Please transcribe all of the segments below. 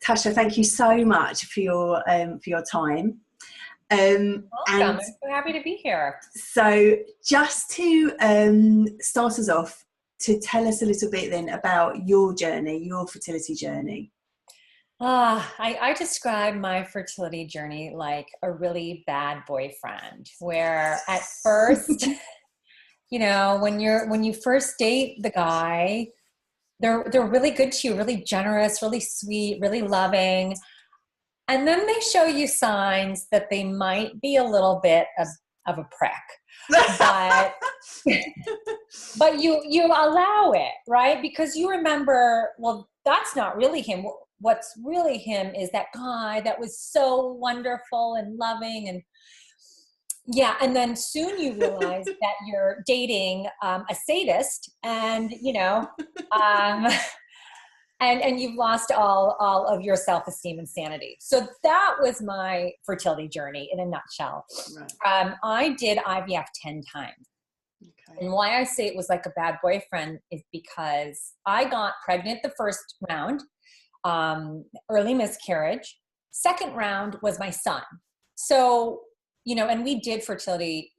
Tasha, thank you so much for your time. Welcome. I'm so happy to be here. So just to start us off, to tell us a little bit then about your journey, your fertility journey. I describe my fertility journey like a really bad boyfriend, where at first, when you first date the guy, they're really good to you, really generous, really sweet, really loving. And then they show you signs that they might be a little bit of a prick, but you allow it, right? Because you remember, well, that's not really him. What's really him is that guy that was so wonderful and loving. And yeah. And then soon you realize that you're dating a sadist, and, and you've lost all of your self-esteem and sanity. So that was my fertility journey in a nutshell. Right. I did IVF 10 times. Okay. And why I say it was like a bad boyfriend is because I got pregnant the first round, early miscarriage. Second round was my son. So, and we did fertility,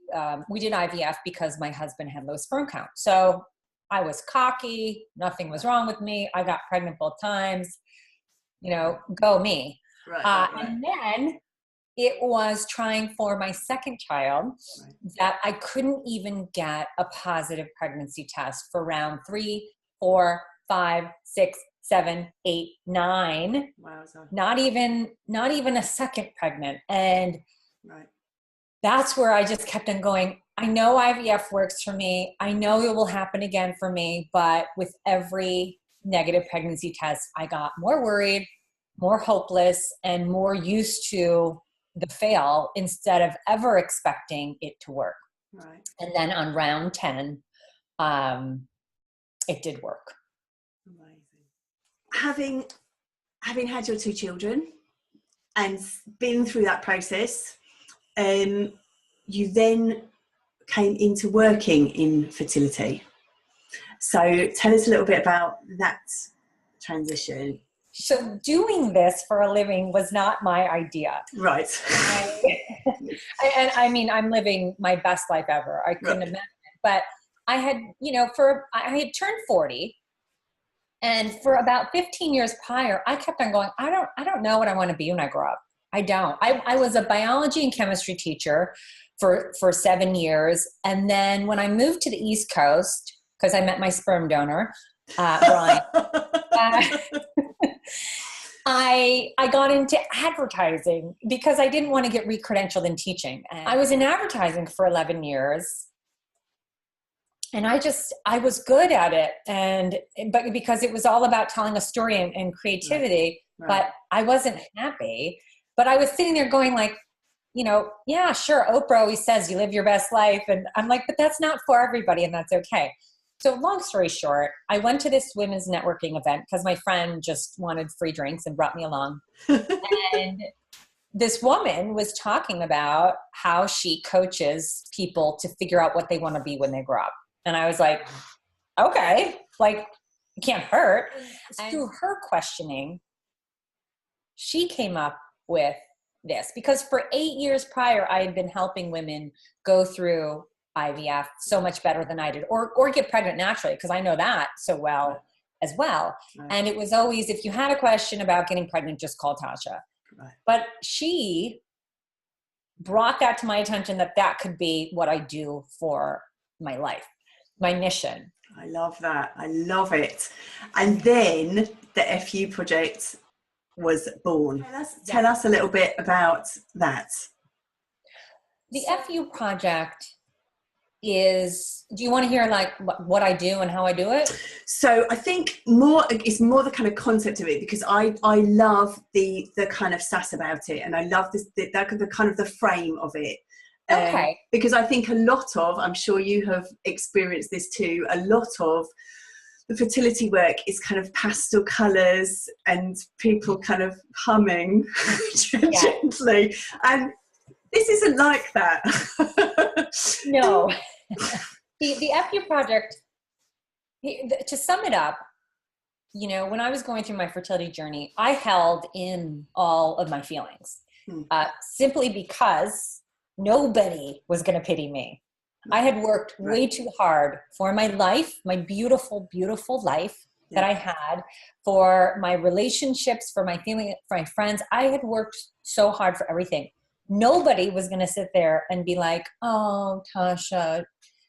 we did IVF because my husband had low sperm count. So I was cocky, nothing was wrong with me. I got pregnant both times, go me. Right. And then it was trying for my second child that I couldn't even get a positive pregnancy test for round 3, 4, 5, 6, 7, 8, 9. Wow, not even a second pregnant. And that's where I just kept on going. I know IVF works for me. I know it will happen again for me. But with every negative pregnancy test, I got more worried, more hopeless, and more used to the fail instead of ever expecting it to work. Right. And then on round 10, it did work. Amazing. Having had your 2 children and been through that process, you then came into working in fertility. So tell us a little bit about that transition. So doing this for a living was not my idea. Right. I'm living my best life ever. I couldn't imagine it. But I had, I had turned 40. And for about 15 years prior, I kept on going, I don't know what I want to be when I grow up. I don't. I was a biology and chemistry teacher for 7 years. And then when I moved to the East Coast, because I met my sperm donor, Brian, I got into advertising because I didn't want to get re-credentialed in teaching. And I was in advertising for 11 years. And I was good at it. But because it was all about telling a story and creativity, right. But I wasn't happy. But I was sitting there going like, yeah, sure. Oprah always says you live your best life. And I'm like, but that's not for everybody. And that's okay. So long story short, I went to this women's networking event because my friend just wanted free drinks and brought me along. And this woman was talking about how she coaches people to figure out what they want to be when they grow up. And I was like, okay, like it can't hurt. And through her questioning, she came up with this because for 8 years prior, I had been helping women go through IVF so much better than I did, or get pregnant naturally, because I know that so well as well. Right. And it was always, if you had a question about getting pregnant, just call Tasha. Right. But she brought that to my attention that could be what I do for my life, my mission. I love that. I love it. And then the FU project was born. Tell us a little bit about that. The FU project is, do you want to hear like what I do and how I do it? So I think it's more the kind of concept of it, because I love the kind of sass about it, and I love the kind of the frame of it. Okay. Because I think a lot of, I'm sure you have experienced this too, a lot of the fertility work is kind of pastel colours and people kind of humming gently. And this isn't like that. No. The FU project, to sum it up, you know, when I was going through my fertility journey, I held in all of my feelings, simply because nobody was going to pity me. I had worked way too hard for my life, my beautiful, beautiful life that I had, for my relationships, for my family, for my friends. I had worked so hard for everything. Nobody was going to sit there and be like, oh, Tasha,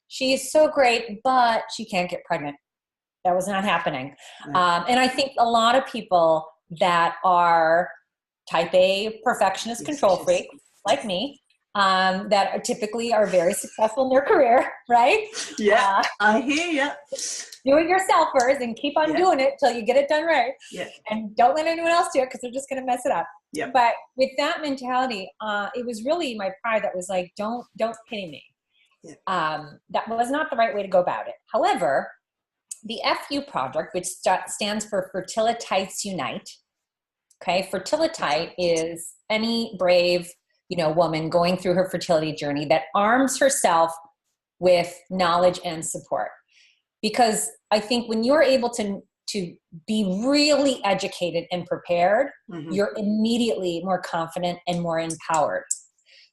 she's so great, but she can't get pregnant. That was not happening. And I think a lot of people that are type A perfectionist control freak, like me, that are typically are very successful in their career, right? Yeah, I hear you. Do-it-yourselfers and keep on doing it till you get it done right. Yeah. And don't let anyone else do it because they're just going to mess it up. Yeah. But with that mentality, it was really my pride that was like, don't pity me. Yeah. That was not the right way to go about it. However, the FU project, which stands for Fertilitites Unite. Okay, Fertilitite is any brave, you know, woman going through her fertility journey that arms herself with knowledge and support. Because I think when you're able to be really educated and prepared, you're immediately more confident and more empowered.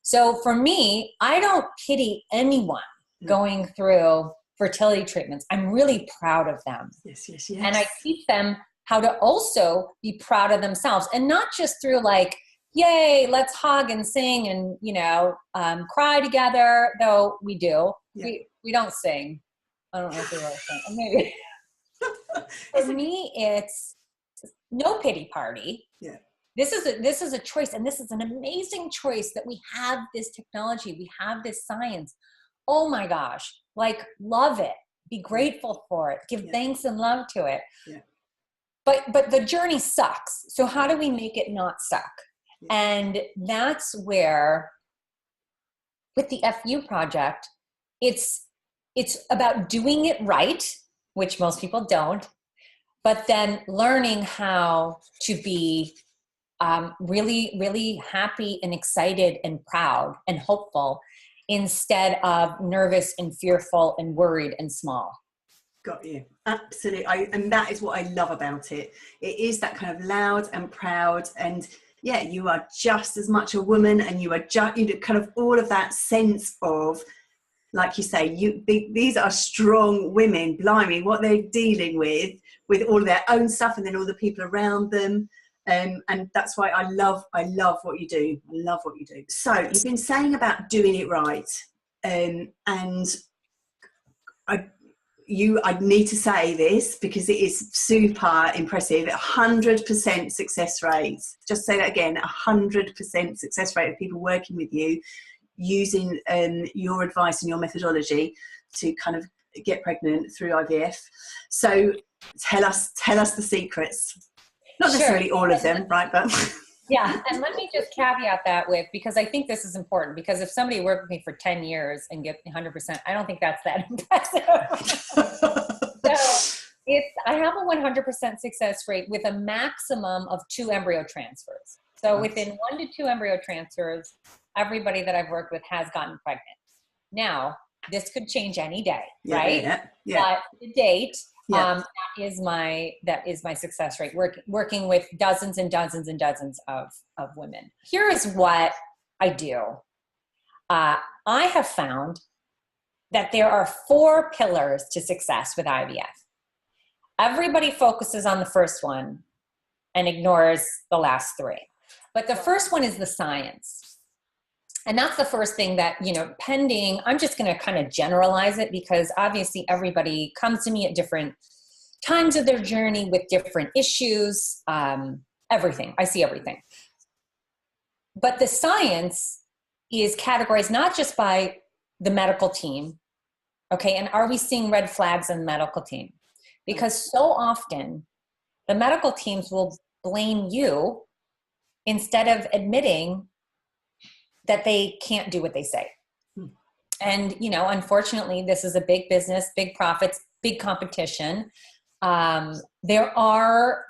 So for me, I don't pity anyone going through fertility treatments. I'm really proud of them. Yes. And I teach them how to also be proud of themselves, and not just through like, yay, let's hug and sing and, you know, cry together, though we do. Yeah. We don't sing. I don't know if we really sing. Maybe. For me, it's no pity party. Yeah. This is a choice, and this is an amazing choice that we have this technology, we have this science. Oh my gosh, like love it, be grateful for it, give thanks and love to it. Yeah. But the journey sucks. So how do we make it not suck? Yeah. And that's where, with the FU project, it's about doing it right, which most people don't, but then learning how to be really, really happy and excited and proud and hopeful, instead of nervous and fearful and worried and small. Got you. Absolutely. And that is what I love about it. It is that kind of loud and proud, and yeah, you are just as much a woman, and you are just, you know, kind of all of that sense of, like you say, these are strong women, blimey, what they're dealing with all their own stuff, and then all the people around them. And that's why I love what you do. I love what you do. So you've been saying about doing it right. And I need to say this because it is super impressive. 100% success rate. Just say that again, 100% success rate of people working with you, using your advice and your methodology to kind of get pregnant through IVF. So tell us the secrets. Not necessarily all of them, right? But yeah, and let me just caveat that with, because I think this is important, because if somebody worked with me for 10 years and get 100%, I don't think that's that impressive. So I have a 100% success rate with a maximum of 2 embryo transfers. So within 1 to 2 embryo transfers, everybody that I've worked with has gotten pregnant. Now, this could change any day, right? Yeah. But to date, that is my success rate, working with dozens and dozens and dozens of women. Here is what I do. I have found that there are 4 pillars to success with IVF. Everybody focuses on the first one and ignores the last 3. But the first one is the science. And that's the first thing that, you know, pending, I'm just going to kind of generalize it, because obviously everybody comes to me at different times of their journey with different issues, everything. I see everything. But the science is categorized not just by the medical team, okay? And are we seeing red flags in the medical team? Because so often the medical teams will blame you instead of admitting that they can't do what they say. And, you know, unfortunately, this is a big business, big profits, big competition. There are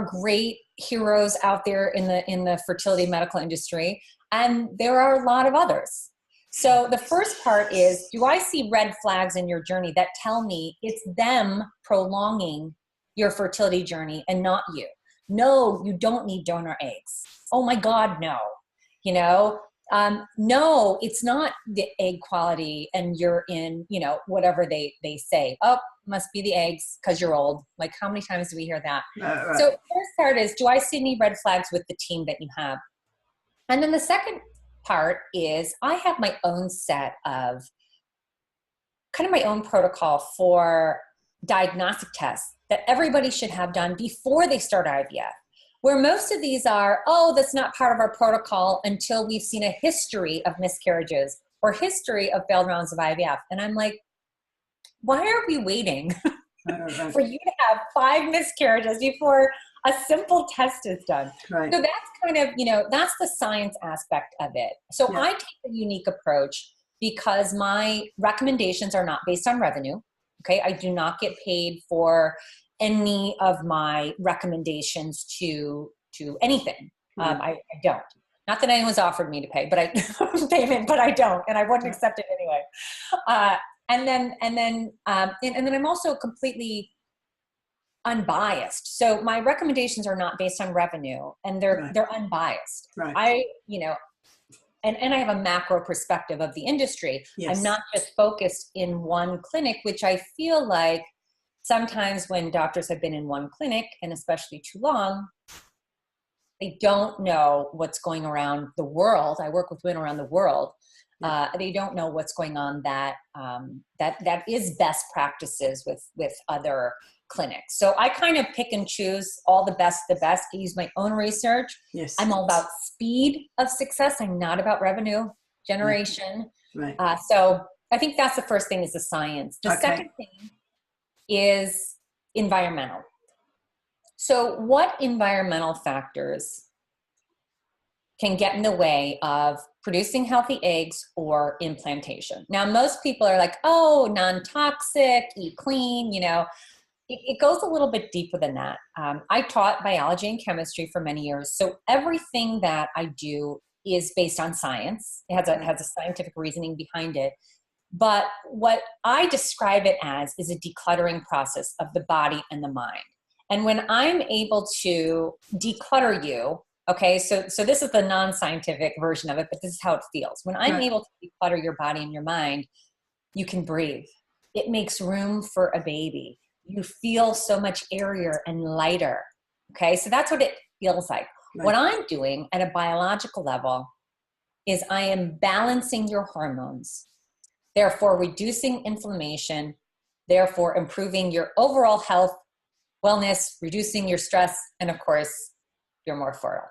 great heroes out there in the fertility medical industry, and there are a lot of others. So the first part is, do I see red flags in your journey that tell me it's them prolonging your fertility journey and not you. No, you don't need donor eggs. Oh my God, no. You know, no, it's not the egg quality and you're in, you know, whatever they say. Oh, must be the eggs because you're old. Like, how many times do we hear that? Right. So first part is, do I see any red flags with the team that you have? And then the second part is, I have my own set of kind of my own protocol for diagnostic tests that everybody should have done before they start IVF. Where most of these are, oh, that's not part of our protocol until we've seen a history of miscarriages or history of failed rounds of IVF. And I'm like, why are we waiting for you to have 5 miscarriages before a simple test is done? Right. So that's kind of, you know, that's the science aspect of it. So I take a unique approach because my recommendations are not based on revenue. Okay. I do not get paid for any of my recommendations to anything. I don't. Not that anyone's offered me to pay, but payment, but I don't, and I wouldn't accept it anyway. And then I'm also completely unbiased. So my recommendations are not based on revenue, and they're unbiased. Right. And I have a macro perspective of the industry. Yes. I'm not just focused in one clinic, which I feel like sometimes when doctors have been in one clinic, and especially too long, they don't know what's going around the world. I work with women around the world. They don't know what's going on that is best practices with other clinics. So I kind of pick and choose all the best. I use my own research. Yes. I'm all about speed of success. I'm not about revenue generation. Right. So I think that's the first thing, is the science. The second thing is environmental. So what environmental factors can get in the way of producing healthy eggs or implantation? Now, most people are like, oh, non-toxic, eat clean, you know. It goes a little bit deeper than that. I taught biology and chemistry for many years. So everything that I do is based on science. It has a scientific reasoning behind it. But what I describe it as is a decluttering process of the body and the mind. And when I'm able to declutter you, okay, so this is the non-scientific version of it, but this is how it feels. When I'm able to declutter your body and your mind, you can breathe. It makes room for a baby. You feel so much airier and lighter. Okay, so that's what it feels like. Right. What I'm doing at a biological level is I am balancing your hormones, therefore reducing inflammation, therefore improving your overall health, wellness, reducing your stress, and of course, you're more fertile.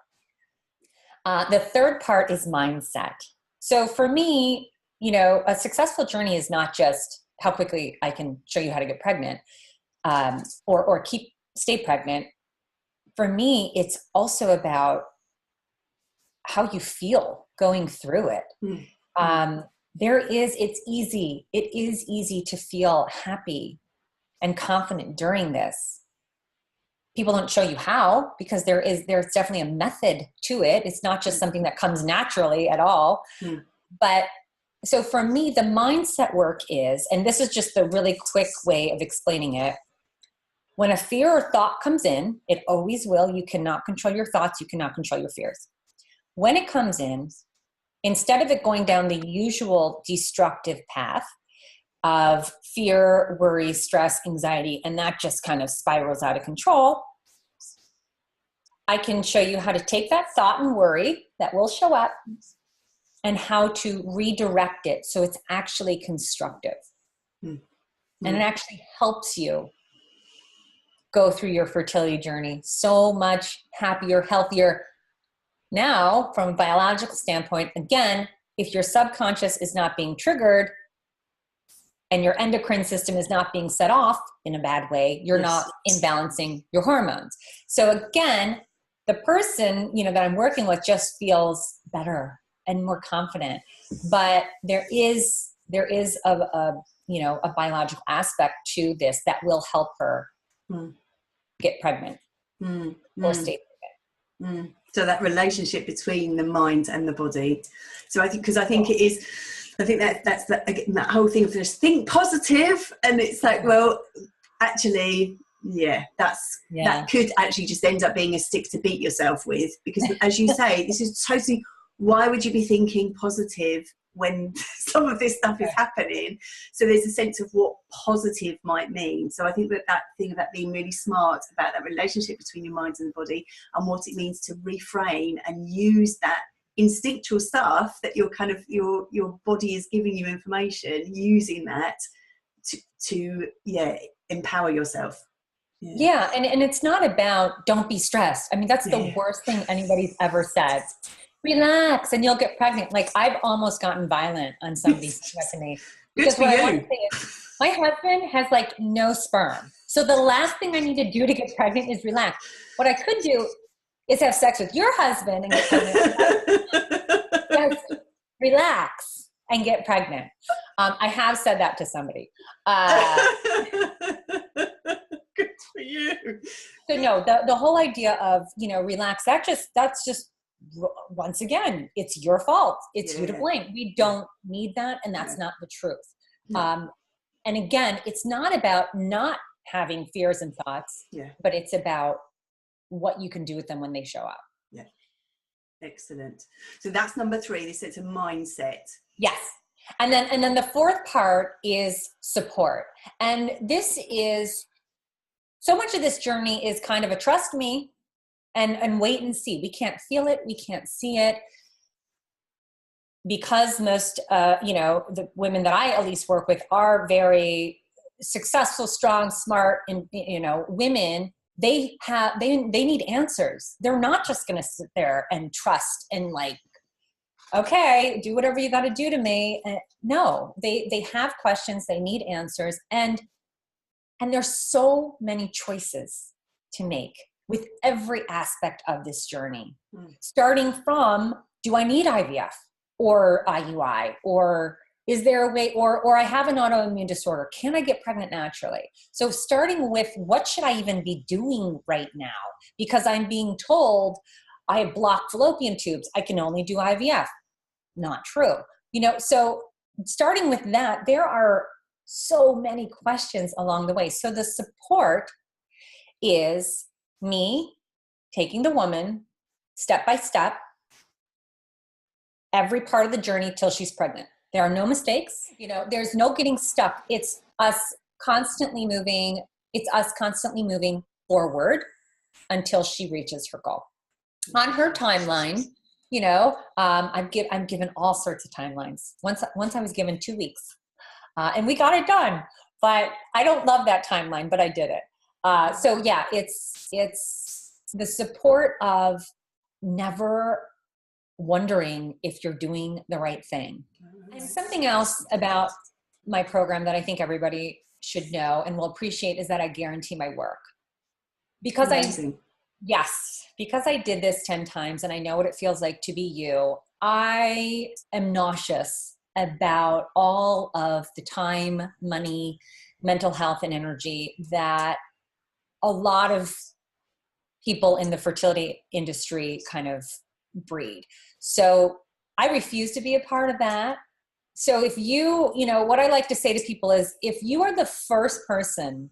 The third part is mindset. So for me, you know, a successful journey is not just how quickly I can show you how to get pregnant, or stay pregnant. For me, it's also about how you feel going through it. Mm-hmm. It is easy to feel happy and confident during this. People don't show you how, because there's definitely a method to it. It's not just something that comes naturally at all. Mm. But so for me, the mindset work is, and this is just the really quick way of explaining it. When a fear or thought comes in, it always will. You cannot control your thoughts. You cannot control your fears. When it comes in, instead of it going down the usual destructive path of fear, worry, stress, anxiety, and that just kind of spirals out of control, I can show you how to take that thought and worry that will show up and how to redirect it so it's actually constructive. Mm-hmm. And it actually helps you go through your fertility journey so much happier, healthier. Now, from a biological standpoint, again, if your subconscious is not being triggered and your endocrine system is not being set off in a bad way, you're not imbalancing your hormones. So again, the person, you know, that I'm working with just feels better and more confident. But there is a biological aspect to this that will help her get pregnant or stay pregnant. So that relationship between the mind and the body. So I think it is, I think that whole thing of just think positive, and it's like, well, actually, Yeah, that could actually just end up being a stick to beat yourself with, because as you say, this is totally, why would you be thinking positive when some of this stuff is happening? So there's a sense of what positive might mean. So I think that thing about being really smart about that relationship between your mind and the body, and what it means to reframe and use that instinctual stuff that your body is giving you information, using that to empower yourself. Yeah, and it's not about don't be stressed. I mean, that's the worst thing anybody's ever said. Relax and you'll get pregnant. Like, I've almost gotten violent on somebody saying that to me. Because what I want to say is, my husband has like no sperm. So the last thing I need to do to get pregnant is relax. What I could do is have sex with your husband and get pregnant. Just relax and get pregnant. I have said that to somebody. Good for you. So no, the whole idea of, relax, that's just, once again, it's your fault. It's you to blame. We don't need that. And that's not the truth. And again, it's not about not having fears and thoughts, but it's about what you can do with them when they show up. Yeah. Excellent. So that's number 3. This is a mindset. Yes. And then the fourth part is support. And this is, so much of this journey is kind of a trust me and wait and see. We can't feel it. We can't see it. Because most, the women that I at least work with are very successful, strong, smart, and, women, they need answers. They're not just going to sit there and trust and like, okay, do whatever you got to do to me. No, they have questions. They need answers. And there's so many choices to make with every aspect of this journey, starting from, do I need IVF or IUI, or is there a way, or I have an autoimmune disorder, can I get pregnant naturally? So starting with, what should I even be doing right now? Because I'm being told I have blocked fallopian tubes, I can only do IVF. Not true. So starting with that, there are so many questions along the way. So the support is me taking the woman step by step, every part of the journey till she's pregnant. There are no mistakes. There's no getting stuck. It's us constantly moving. It's us constantly moving forward until she reaches her goal. On her timeline, I'm given all sorts of timelines. Once I was given 2 weeks, and we got it done. But I don't love that timeline, but I did it. So yeah, it's the support of never wondering if you're doing the right thing. And something else about my program that I think everybody should know and will appreciate is that I guarantee my work. Because because I did this 10 times and I know what it feels like to be you, I am nauseous about all of the time, money, mental health, and energy that a lot of people in the fertility industry kind of breed. So I refuse to be a part of that. So if what I like to say to people is, if you are the first person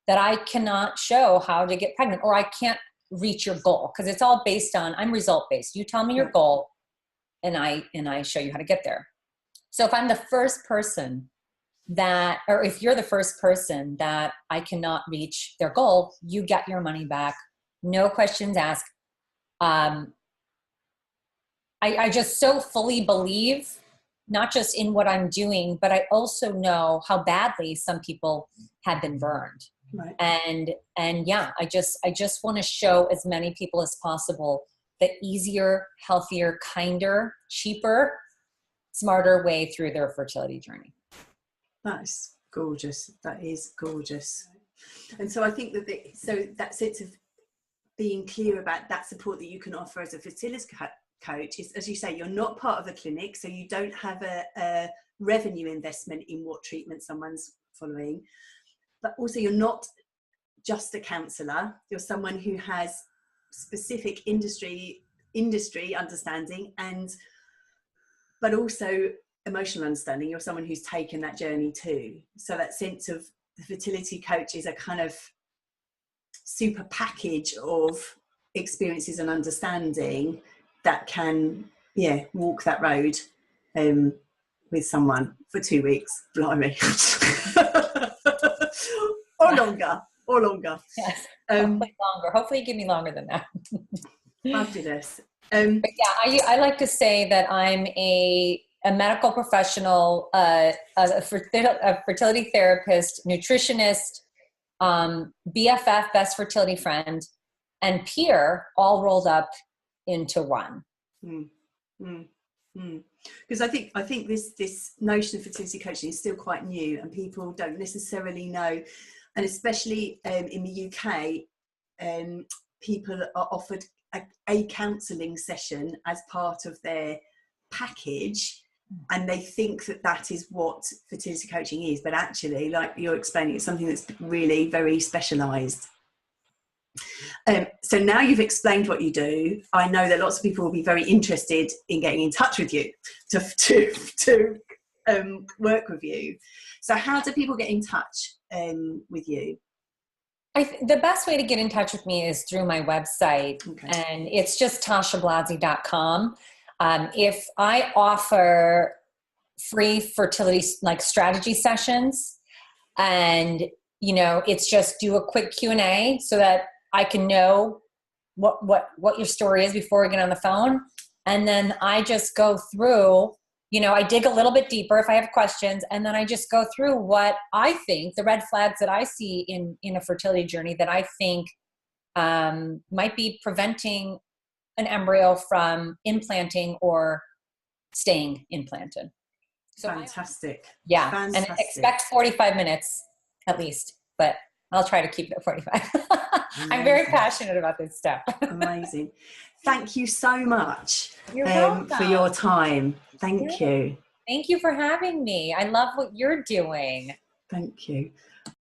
that I cannot show how to get pregnant, or I can't reach your goal, because it's all based on, I'm result-based. You tell me your goal and I show you how to get there. So if I'm the first person or if you're the first person that I cannot reach their goal, you get your money back. No questions asked. I just so fully believe, not just in what I'm doing, but I also know how badly some people have been burned. Right. And yeah, I just want to show as many people as possible the easier, healthier, kinder, cheaper, smarter way through their fertility journey. That's gorgeous. That is gorgeous. And so I think that sense of being clear about that support that you can offer as a fertility coach is, as you say, you're not part of a clinic, so you don't have a revenue investment in what treatment someone's following, but also you're not just a counsellor. You're someone who has specific industry understanding, but also emotional understanding. You're someone who's taken that journey too. So that sense of the fertility coach is a kind of super package of experiences and understanding that can, walk that road with someone for 2 weeks. Blimey. Or longer. Yes, hopefully you give me longer than that. Fabulous. But yeah, I like to say that I'm a medical professional, a fertility therapist, nutritionist, BFF, best fertility friend, and peer, all rolled up into one. Because I think this notion of fertility coaching is still quite new, and people don't necessarily know, and especially in the UK, people are offered a counselling session as part of their package, and they think that is what fertility coaching is, but actually, like you're explaining, it's something that's really very specialised. So now you've explained what you do, I know that lots of people will be very interested in getting in touch with you to work with you. So how do people get in touch with you? The best way to get in touch with me is through my website, and it's just tashablasi.com. If I offer free fertility strategy sessions, and it's just do a quick Q&A so that I can know what your story is before we get on the phone, and then I just go through. I dig a little bit deeper if I have questions, and then I just go through what I think, the red flags that I see in a fertility journey that I think might be preventing an embryo from implanting or staying implanted. So fantastic. And expect 45 minutes at least, but I'll try to keep it at 45. I'm very passionate about this stuff. Amazing. Thank you so much welcome. For your time. Thank you. Thank you for having me. I love what you're doing. Thank you.